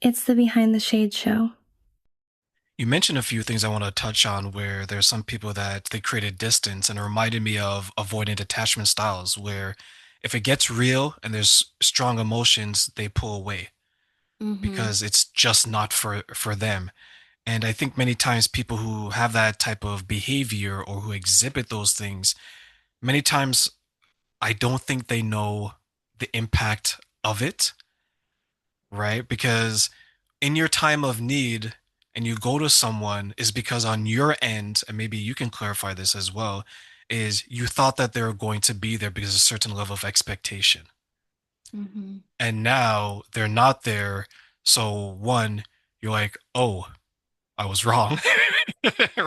It's the Behind the Shade show. You mentioned a few things I want to touch on where there's some people that they created distance and it reminded me of avoidant attachment styles where if it gets real and there's strong emotions, they pull away Mm-hmm. because it's just not for them. And I think many times people who have that type of behavior or who exhibit those things, many times I don't think they know the impact of it, right? Because in your time of need and you go to someone is because on your end, and maybe you can clarify this as well, is you thought that they were going to be there because of a certain level of expectation. Mm-hmm. And now they're not there. So one, you're like, oh, I was wrong.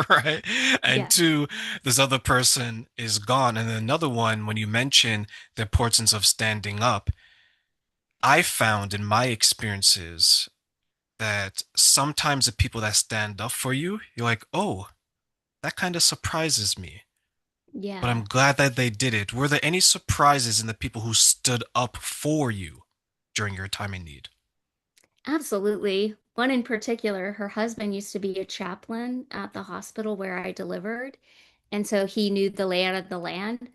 Right. And Yeah. two, this other person is gone. And then another one, when you mention the importance of standing up, I found in my experiences that sometimes the people that stand up for you, you're like, oh, that kind of surprises me. But Yeah. I'm glad that they did it. Were there any surprises in the people who stood up for you during your time in need? Absolutely. One in particular, her husband used to be a chaplain at the hospital where I delivered. And so he knew the layout of the land.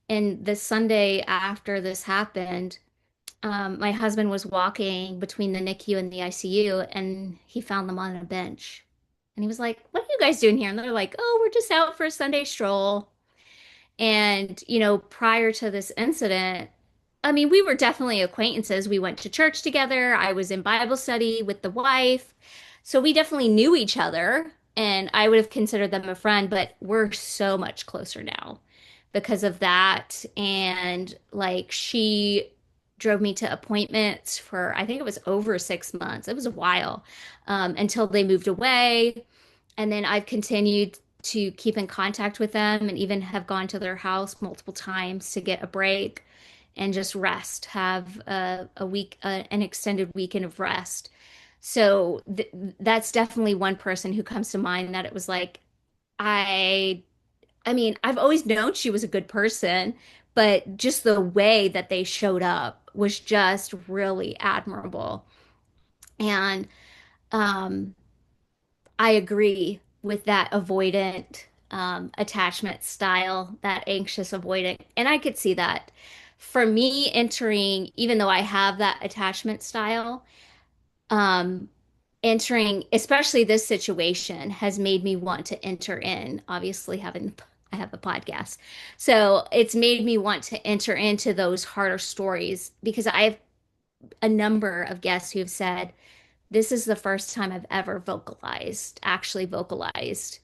And the Sunday after this happened, my husband was walking between the NICU and the ICU and he found them on a bench. And he was like, "What are you guys doing here?" And they're like, "Oh, we're just out for a Sunday stroll." And, prior to this incident, I mean, we were definitely acquaintances. We went to church together. I was in Bible study with the wife. So we definitely knew each other, and I would have considered them a friend, but we're so much closer now because of that. And like she drove me to appointments for, I think it was over 6 months. It was a while, until they moved away. And then I've continued to keep in contact with them and even have gone to their house multiple times to get a break and just rest, have a week, an extended weekend of rest. So that's definitely one person who comes to mind that it was like, I, I mean, I've always known she was a good person, but just the way that they showed up was just really admirable. And, um, I agree with that avoidant attachment style, that anxious avoidant. And I could see that. For me, entering, even though I have that attachment style, um, entering, especially this situation, has made me want to enter in. Obviously, I have a podcast. So it's made me want to enter into those harder stories because I have a number of guests who have said, this is the first time I've ever actually vocalized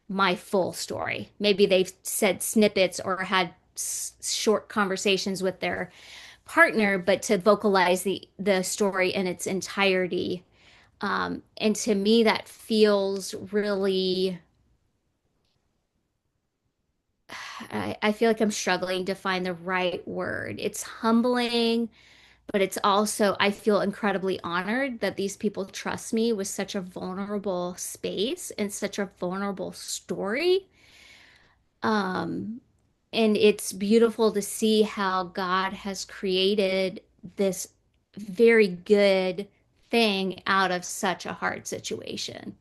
my full story. Maybe they've said snippets or had short conversations with their partner, but to vocalize the story in its entirety. And to me, that feels really. I feel like I'm struggling to find the right word. It's humbling, but it's also, I feel incredibly honored that these people trust me with such a vulnerable space and such a vulnerable story. Um, and it's beautiful to see how God has created this very good thing out of such a hard situation.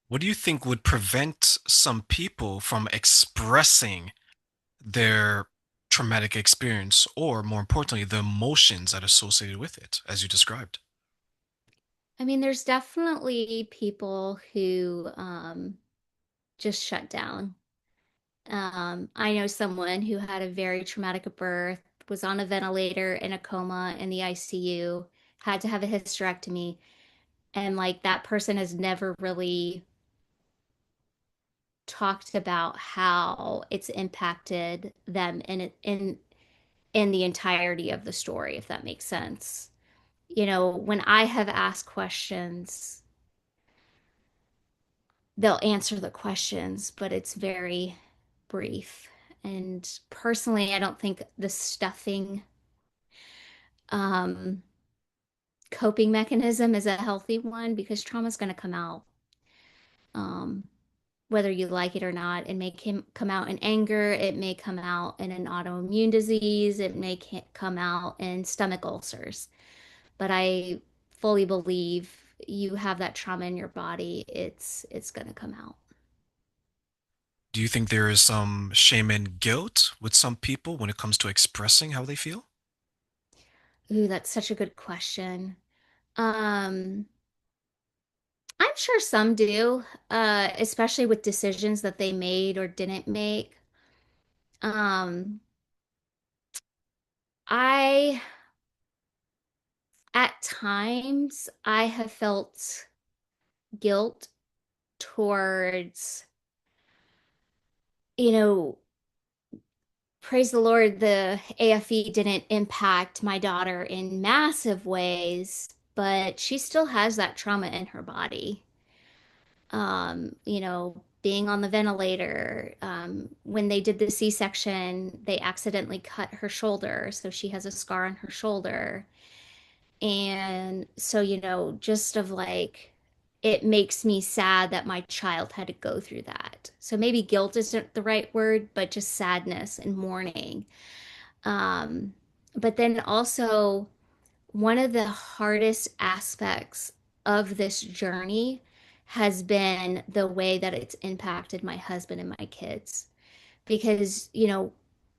What do you think would prevent some people from expressing their traumatic experience, or more importantly, the emotions that are associated with it, as you described? I mean, there's definitely people who just shut down. I know someone who had a very traumatic birth, was on a ventilator in a coma in the ICU, had to have a hysterectomy, and like that person has never really talked about how it's impacted them in the entirety of the story, if that makes sense. When I have asked questions, they'll answer the questions, but it's very brief. And personally, I don't think the stuffing um, coping mechanism is a healthy one because trauma is going to come out, um, whether you like it or not. It may come out in anger, it may come out in an autoimmune disease, it may come out in stomach ulcers. but I fully believe you have that trauma in your body, it's gonna come out. Do you think there is some shame and guilt with some people when it comes to expressing how they feel? Ooh, that's such a good question. Um, I'm sure some do, especially with decisions that they made or didn't make. Um, I, at times, I have felt guilt towards, you know, praise the Lord, the AFE didn't impact my daughter in massive ways, but she still has that trauma in her body. Being on the ventilator. When they did the C-section, they accidentally cut her shoulder, so she has a scar on her shoulder. And so, just of like, it makes me sad that my child had to go through that. So maybe guilt isn't the right word, but just sadness and mourning. But then also, one of the hardest aspects of this journey has been the way that it's impacted my husband and my kids. Because,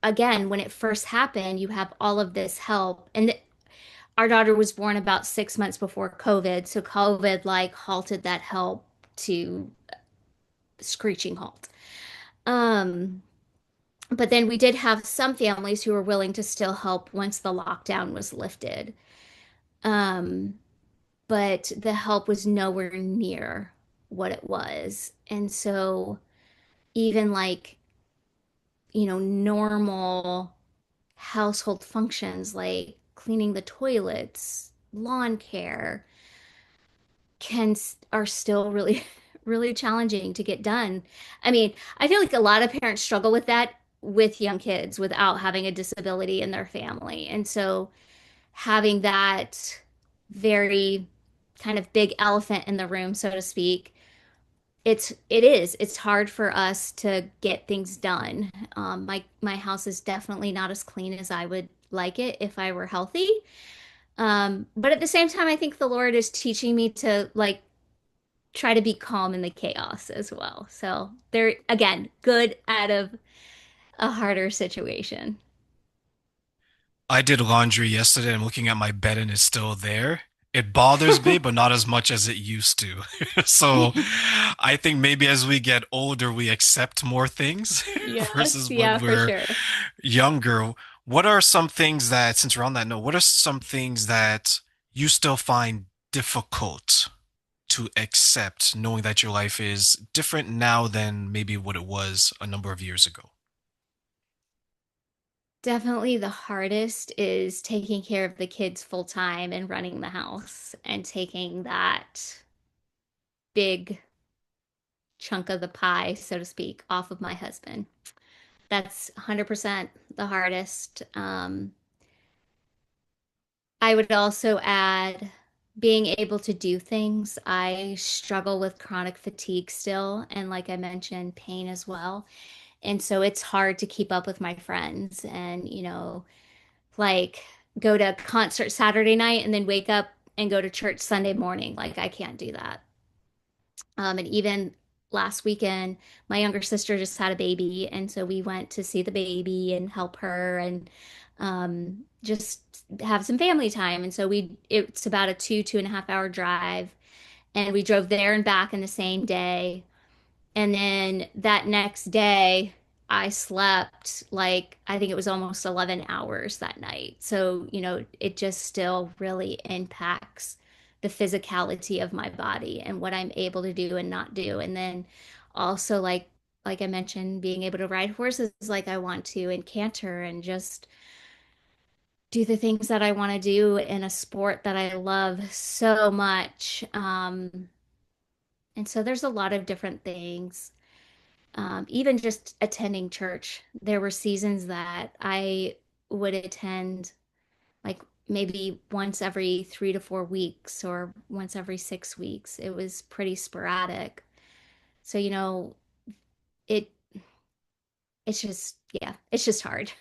again, when it first happened, you have all of this help. And our daughter was born about 6 months before COVID. So COVID like halted that help to screeching halt. Um, but then we did have some families who were willing to still help once the lockdown was lifted. Um, but the help was nowhere near what it was. And so even like, normal household functions like cleaning the toilets, lawn care can are still really really challenging to get done. I mean, I feel like a lot of parents struggle with that with young kids without having a disability in their family. And so having that very kind of big elephant in the room, so to speak, it's hard for us to get things done. My house is definitely not as clean as I would like it if I were healthy. But at the same time, I think the Lord is teaching me to like try to be calm in the chaos as well. So they're again good out of a harder situation. I did laundry yesterday. I'm looking at my bed and it's still there. It bothers me, but not as much as it used to. So I think maybe as we get older, we accept more things Yes, versus when yeah, for we're sure. younger. What are some things that, since we're on that note, what are some things that you still find difficult to accept, knowing that your life is different now than maybe what it was a number of years ago? Definitely the hardest is taking care of the kids full time and running the house and taking that big chunk of the pie, so to speak, off of my husband. That's 100% the hardest. I would also add being able to do things. I struggle with chronic fatigue still, and like I mentioned, pain as well. And so it's hard to keep up with my friends and, like go to a concert Saturday night and then wake up and go to church Sunday morning. Like I can't do that. And even last weekend, my younger sister just had a baby, and so we went to see the baby and help her and just have some family time. And so it's about a 2.5 hour drive, and we drove there and back in the same day. And then that next day, I slept like I think it was almost 11 hours that night. So, it just still really impacts the physicality of my body and what I'm able to do and not do. And then also like I mentioned, being able to ride horses like I want to and canter and just do the things that I want to do in a sport that I love so much. And so there's a lot of different things. Even just attending church, there were seasons that I would attend like maybe once every 3 to 4 weeks or once every 6 weeks. It was pretty sporadic. So, it it's just yeah, it's just hard.